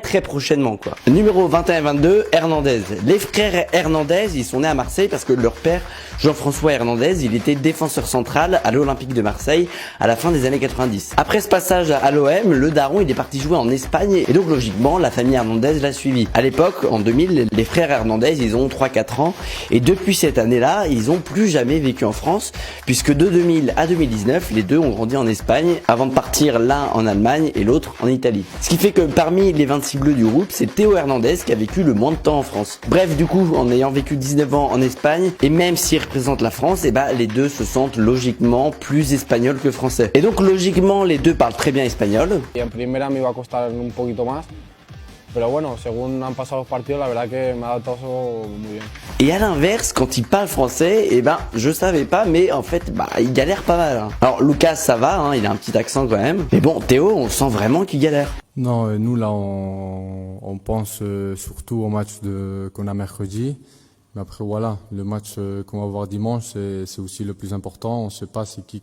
très prochainement quoi. Numéro 21 et 22, Hernandez. Les frères Hernandez, ils sont nés à Marseille parce que leur père, Jean-François Hernandez, il était défenseur central à l'Olympique de Marseille à la fin des années 90. Après ce passage à l'OM, le daron il est parti jouer en Espagne et donc logiquement la famille Hernandez l'a suivi. À l'époque, en 2000, les frères Hernandez, ils ont 3-4 ans et depuis cette année-là, ils ont plus jamais vécu en France puisque de 2000 à 2019, les deux ont grandi en Espagne avant de partir l'un en Allemagne et l'autre en Italie. Ce qui fait que parmi les 26 bleus du groupe, c'est Théo Hernandez qui a vécu le moins de temps en France. Bref, du coup, en ayant vécu 19 ans en Espagne et même s'il représente la France, les deux se sentent logiquement plus espagnols que français. Et donc logiquement, les deux parlent très bien espagnol. En primera me iba a costar un poquito más. Pero bueno, según han pasado los partidos, la verdad que me ha adaptado muy bien. Et à l'inverse, quand il parle français, je savais pas, mais en fait, il galère pas mal. Alors Lucas, ça va, il a un petit accent quand même. Mais bon, Théo, on sent vraiment qu'il galère. Non, nous là, on pense surtout au match qu'on a mercredi. Mais après voilà, le match qu'on va voir dimanche, c'est aussi le plus important. On ne sait pas c'est qui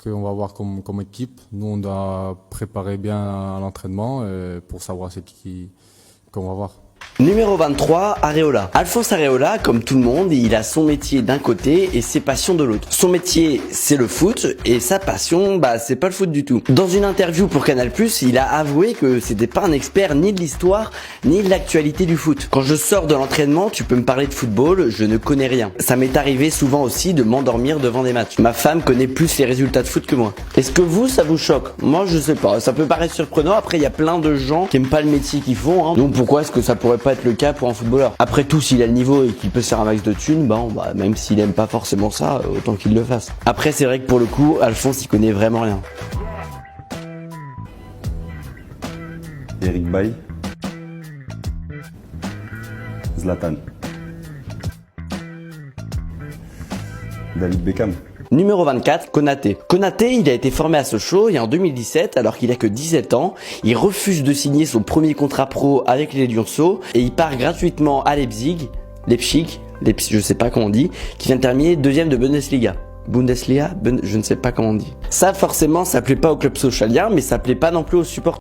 qu'on va voir comme équipe. Nous, on doit préparer bien à l'entraînement pour savoir c'est qui qu'on va voir. Numéro 23, Areola. Alphonse Areola, comme tout le monde, il a son métier d'un côté et ses passions de l'autre. Son métier, c'est le foot et sa passion, c'est pas le foot du tout. Dans une interview pour Canal+, il a avoué que c'était pas un expert ni de l'histoire ni de l'actualité du foot. Quand je sors de l'entraînement, tu peux me parler de football, je ne connais rien. Ça m'est arrivé souvent aussi de m'endormir devant des matchs. Ma femme connaît plus les résultats de foot que moi. Est-ce que vous, ça vous choque? Moi, je sais pas. Ça peut paraître surprenant. Après, il y a plein de gens qui aiment pas le métier qu'ils font. Donc pourquoi est-ce que ça pourrait pas être le cas pour un footballeur? Après tout, s'il a le niveau et qu'il peut se faire un max de thunes, même s'il aime pas forcément ça, autant qu'il le fasse. Après, c'est vrai que pour le coup, Alphonse, il connaît vraiment rien. Eric Bailly, Zlatan, David Beckham. Numéro 24, Konaté. Konaté, il a été formé à Sochaux et en 2017, alors qu'il a que 17 ans, il refuse de signer son premier contrat pro avec les Lionceaux et il part gratuitement à Leipzig, je sais pas comment on dit, qui vient de terminer deuxième de Bundesliga, je ne sais pas comment on dit. Ça forcément, ça plaît pas au club socialien, mais ça plaît pas non plus aux supporters.